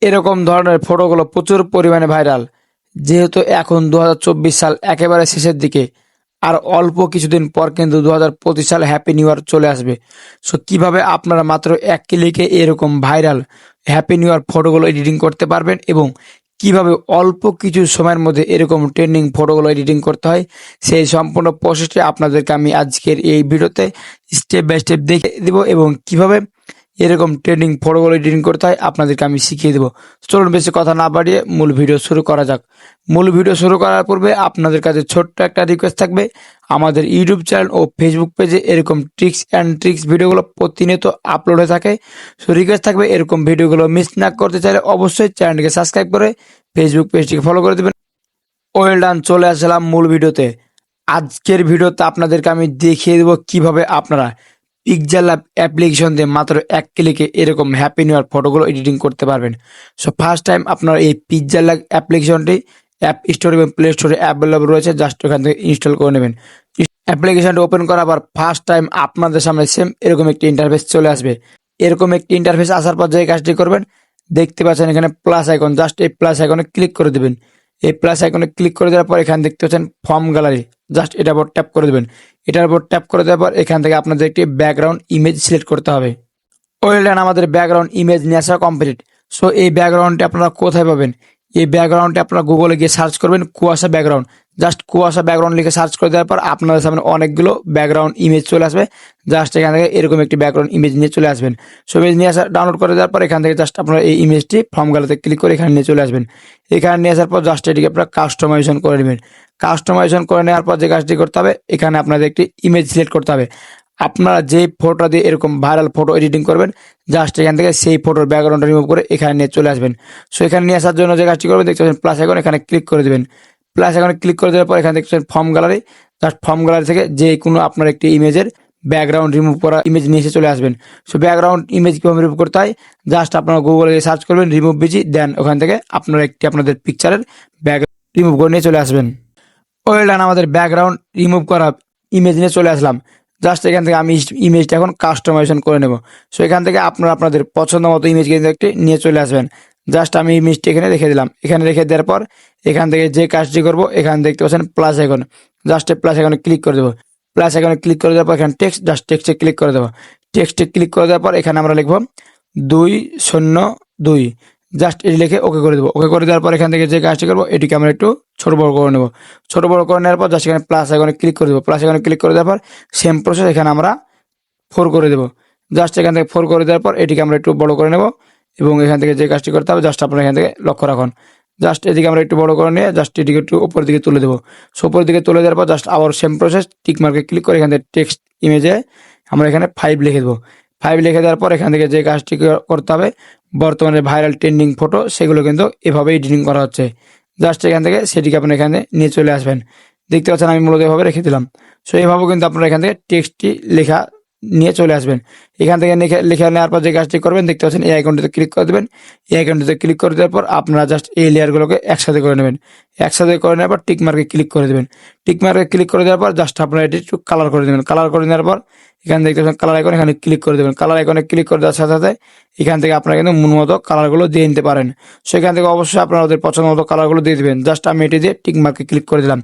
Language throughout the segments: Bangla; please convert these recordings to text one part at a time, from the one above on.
এরকম ধরনের ফটোগুলো প্রচুর পরিমাণে ভাইরাল। যেহেতু এখন 2024 সাল একেবারে শেষের দিকে, আর অল্প কিছুদিন পর কিন্তু 2025 সাল হ্যাপি নিউ ইয়ার চলে আসবে। সো কিভাবে আপনারা মাত্র এক ক্লিকে এরকম ভাইরাল হ্যাপি নিউ ইয়ার ফটোগুলো এডিটিং করতে পারবেন এবং কিভাবে অল্প কিছু সময়ের মধ্যে এরকম ট্রেন্ডিং ফটোগুলো এডিটিং করতে হয়, সেই সম্পূর্ণ প্রসেসটি আপনাদেরকে আমি আজকের এই ভিডিওতে স্টেপ বাই স্টেপ দেখে দেব এবং কিভাবে এরকম ট্রেন্ডিং ফটোগুলো এডিটিং করতে হয় আপনাদেরকে আমি শিখিয়ে দেবো। চলুন বেশি কথা না বাড়িয়ে মূল ভিডিও শুরু করা যাক। মূল ভিডিও শুরু করার পূর্বে আপনাদের কাছে ছোট্ট একটা রিকোয়েস্ট থাকবে, আমাদের ইউটিউব চ্যানেল ও ফেসবুক পেজে এরকম ট্রিক্স ভিডিওগুলো প্রতিনিয়ত আপলোড হয়ে থাকে। সো রিকোয়েস্ট থাকবে এরকম ভিডিওগুলো মিস না করতে চাইলে অবশ্যই চ্যানেলটিকে সাবস্ক্রাইব করে ফেসবুক পেজটিকে ফলো করে দেবেন। ওয়েল ডান, চলে আসলাম মূল ভিডিওতে। আজকের ভিডিওতে আপনাদেরকে আমি দেখিয়ে দেবো কিভাবে আপনারা পিক্সেল অ্যাপ্লিকেশন দিয়ে মাত্র এক ক্লিকে এরকম হ্যাপি নিউ ইয়ার ফটোগুলো এডিটিং করতে পারবেন। সো ফার্স্ট টাইম আপনারা এই পিক্সেল অ্যাপ্লিকেশনটি অ্যাপ স্টোর এবং প্লে স্টোরে অ্যাভেলেবল রয়েছে, জাস্ট ওখান থেকে ইনস্টল করে নেবেন। অ্যাপ্লিকেশনটি ওপেন করার পর ফার্স্ট টাইম আপনাদের সামনে সেম এরকম একটি ইন্টারফেস চলে আসবে। এরকম একটি ইন্টারফেস আসার পর যে কাজটি করবেন, দেখতে পাচ্ছেন এখানে প্লাস আইকন, জাস্ট এই প্লাস আইকনে ক্লিক করে দেবেন। এই প্লাস আইকনে ক্লিক করে দেওয়ার পর এখানে দেখতে পাচ্ছেন ফর্ম গ্যালারি, জাস্ট এটার উপর ট্যাপ করে দেবেন। এটার উপর ট্যাপ করে দেওয়ার পর এখান থেকে আপনাদের একটি ব্যাকগ্রাউন্ড ইমেজ সিলেক্ট করতে হবে। ওয়েল ডান, আমাদের ব্যাকগ্রাউন্ড ইমেজ নিয়ে আসা কমপ্লিট। সো এই ব্যাকগ্রাউন্ডটি আপনারা কোথায় পাবেন? এই ব্যাকগ্রাউন্ডটি আপনারা গুগলে গিয়ে সার্চ করবেন কুয়াশা ব্যাকগ্রাউন্ড, জাস্ট কুয়াশা ব্যাকগ্রাউন্ড লিখে সার্চ করে দেওয়ার পর আপনাদের সামনে অনেকগুলো ব্যাকগ্রাউন্ড ইমেজ চলে আসবে। জাস্ট এখান থেকে এরকম একটি ব্যাকগ্রাউন্ড ইমেজ নিয়ে চলে আসবেন। সো ইমেজ নিয়ে আসা ডাউনলোড করে দেওয়ার পর এখান থেকে জাস্ট আপনারা এই ইমেজটি ফর্ম গ্যালারিতে ক্লিক করে এখানে নিয়ে চলে আসবেন। এখানে নিয়ে আসার পর জাস্ট এটিকে আপনারা কাস্টমাইজেশন করে নেবেন। কাস্টমাইজেশন করে নেওয়ার পর যে কাজটি করতে হবে, এখানে আপনাদের একটি ইমেজ সিলেক্ট করতে হবে। আপনারা যে ফটোটা দিয়ে এরকম ভাইরাল ফটো এডিটিং করবেন, জাস্ট এখান থেকে সেই ফটোর ব্যাকগ্রাউন্ডটা রিমুভ করে এখানে নিয়ে চলে আসবেন। সো এখানে নিয়ে আসার জন্য যে কাজটি করবেন, দেখতে পাচ্ছেন প্লাস আইকন, এখানে ক্লিক করে দেবেন। প্লাস আইকনে ক্লিক করে দেওয়ার পর এখানে দেখতে পাচ্ছেন form gallery, just form gallery থেকে যে কোনো আপনার একটি ইমেজের ব্যাকগ্রাউন্ড রিমুভ করা ইমেজ নিয়ে এসে চলে আসবেন। সো ব্যাকগ্রাউন্ড ইমেজ কীভাবে রিমুভ করতে হয়, জাস্ট আপনারা গুগলে সার্চ করবেন রিমুভ বিজি, দেন ওখান থেকে আপনারা একটি আপনাদের পিকচারের ব্যাকগ্রাউন্ড রিমুভ করে নিয়ে চলে আসবেন। ওয়েল ডান, আমাদের ব্যাকগ্রাউন্ড রিমুভ করা ইমেজ নিয়ে চলে আসলাম। জাস্ট এখান থেকে আমি ইমেজটা এখন কাস্টমাইজেশন করে নেব। সো এখান থেকে আপনারা আপনাদের পছন্দ মতো ইমেজ কিন্তু একটি নিয়ে চলে আসবেন। জাস্ট আমি ইমেজটি এখানে রেখে দিলাম। এখানে রেখে দেওয়ার পর এখান থেকে যে কাজটি করব, এখানে দেখতে পাচ্ছেন প্লাস আইকন, জাস্ট প্লাস আইকনে ক্লিক করে দেবো। প্লাস আইকনে ক্লিক করে দেওয়ার পর এখানে টেক্সট, জাস্ট টেক্সটে ক্লিক করে দেবো। টেক্সটে ক্লিক করে দেওয়ার পর এখানে আমরা লিখব 202, জাস্ট এটি লিখে ওকে করে দেবো। ওকে করে দেওয়ার পর এখান থেকে যে কাজটি করবো, এটিকে আমরা একটু ছোট বড় করে নেব। ছোট বড় করে নেওয়ার পর জাস্ট এখানে প্লাস আইকনে ক্লিক করে দেবো। প্লাস আইকনে ক্লিক করে দেওয়ার পর সেম প্রসেস এখানে আমরা 4 করে দেবো। জাস্ট এখান থেকে 4 করে দেওয়ার পর এটিকে আমরা একটু বড় করে নেব এবং এখান থেকে যে কাজটি করতে হবে, জাস্ট আপনারা এখান থেকে লক্ষ্য রাখুন। জাস্ট এদিকে আমরা একটু বড় করে নিয়ে জাস্ট এটিকে একটু উপর দিকে তুলে দেবো। সো উপরের দিকে তুলে দেওয়ার পর জাস্ট আবার সেম প্রসেস, টিক মার্কে ক্লিক করে এখান থেকে টেক্সট ইমেজে আমরা এখানে 5 লিখে দেবো। 5 লিখে দেওয়ার পর এখান থেকে যে কাজটি করতে হবে, বর্তমানে ভাইরাল ট্রেন্ডিং ফটো সেগুলো কিন্তু এভাবে এডিটিং করা হচ্ছে। জাস্ট এখান থেকে সেটিকে আপনি এখানে নিয়ে চলে আসবেন। দেখতে পাচ্ছেন আমি মূলত এভাবে রেখে দিলাম। সো এইভাবেও কিন্তু আপনারা এখান থেকে টেক্সটটি লেখা নিয়ে চলে আসবেন। এখান থেকে লেখা নেওয়ার পর যে কাজটি করবেন, দেখতে পাচ্ছেন এই আইকনটিতে ক্লিক করে দেবেন। এই আইকনটিতে ক্লিক করে দেওয়ার পর আপনারা জাস্ট এই লেয়ারগুলোকে একসাথে করে নেবেন। একসাথে করে নেওয়ার পর টিক মার্কে ক্লিক করে দেবেন। টিক মার্কে ক্লিক করে দেওয়ার পর জাস্ট আপনারা এটি একটু কালার করে দেবেন। কালার করে নেওয়ার পর এখানে দেখতে পাচ্ছেন কালার আইকন, এখানে ক্লিক করে দেবেন। কালার আইকনে ক্লিক করে দেওয়ার সাথে সাথে এখান থেকে আপনারা কিন্তু মন মতো কালারগুলো দিয়ে নিতে পারেন। সেখান থেকে অবশ্যই আপনারা ওদের পছন্দ মতো কালারগুলো দিয়ে দেবেন। জাস্ট আমি এটি দিয়ে টিক মার্কে ক্লিক করে দিলাম।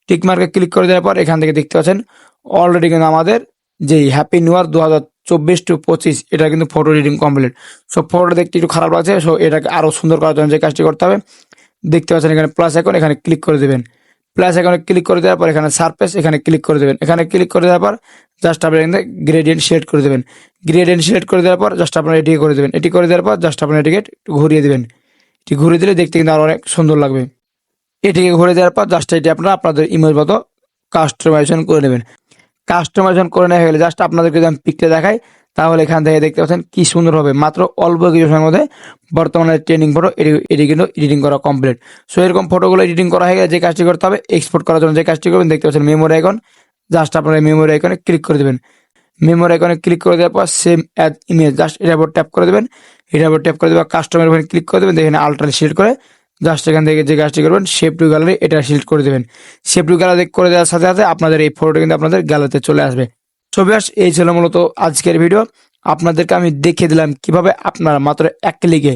টিক মার্কে ক্লিক করে দেওয়ার পর এখান থেকে দেখতে পাচ্ছেন অলরেডি কিন্তু আমাদের যেই হ্যাপি নিউ ইয়ার 2024-25 এটা কিন্তু ফটো এডিটিং কমপ্লিট। সো ফটোটা দেখতে একটু খারাপ লাগছে, সো এটাকে আরও সুন্দর করার জন্য যে কাজটি করতে হবে, দেখতে পাচ্ছেন এখানে প্লাস আইকন, এখানে ক্লিক করে দেবেন। প্লাস আইকনে ক্লিক করে দেওয়ার পর এখানে সারফেস, এখানে ক্লিক করে দেবেন। এখানে ক্লিক করে দেওয়ার পর জাস্ট আপনি এখানে গ্রেডিয়েন্ট সিলেক্ট করে দেবেন। গ্রেডিয়েন্ট সিলেক্ট করে দেওয়ার পর জাস্ট আপনারা এটিকে করে দেবেন। এটি করে দেওয়ার পর জাস্ট আপনারা এটিকে একটু ঘুরিয়ে দেবেন। এটি ঘুরিয়ে দিলে দেখতে কিন্তু আরও অনেক সুন্দর লাগবে। এটিকে ঘুরে দেওয়ার পর জাস্ট এটি আপনারা আপনাদের ইমেজ মতো কাস্টমাইজেশন করে নেবেন। কাস্টমাইজেশন করে নেওয়া হয়ে গেলে জাস্ট আপনাদেরকে যদি আমি পিকটা দেখাই, তাহলে এখান থেকে দেখতে পাচ্ছেন কি সুন্দর হবে। মাত্র অল্প কিছু সময়ের মধ্যে বর্তমানে ট্রেন্ডিং ফটো এটি কিন্তু এডিটিং করা কমপ্লিট। সো এরকম ফটোগুলো এডিটিং করা হয়ে গেলে যে কাজটি করতে হবে, এক্সপোর্ট করার জন্য যে কাজটি করবেন, দেখতে পাচ্ছেন মেমোরি আইকন, জাস্ট আপনারা মেমোরি আইকনে ক্লিক করে দেবেন। মেমোরি আইকনে ক্লিক করে দেওয়ার পর সেম অ্যাজ ইমেজ, জাস্ট এটার উপর ট্যাপ করে দেবেন। এটার উপর ট্যাপ করে দেওয়া কাস্টমার ওখানে ক্লিক করে দেবেন। দেখেন আল্ট্রা সিলেক্ট করে জাস্ট এখান থেকে যে কাজটি করবেন, শেপ টু গ্যালারি এটা সিলেক্ট করে দেবেন। শেপ টু গ্যালারি করে দেওয়ার সাথে সাথে আপনাদের এই ফটোটা কিন্তু আপনাদের গ্যালারিতে চলে আসবে। সো ভিউয়ার্স, এই ছিল মূলত আজকের ভিডিও। আপনাদেরকে আমি দেখিয়ে দিলাম কিভাবে আপনারা মাত্র এক ক্লিকে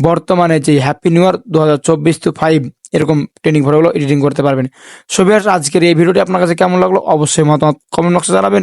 বর্তমানে যে হ্যাপি নিউ ইয়ার 2024-5 এরকম ট্রেনিং ফটোগুলো এডিটিং করতে পারবেন। সো ভিউয়ার্স, আজকের এই ভিডিওটি আপনার কাছে কেমন লাগলো অবশ্যই মতামত কমেন্ট বক্সে জানাবেন।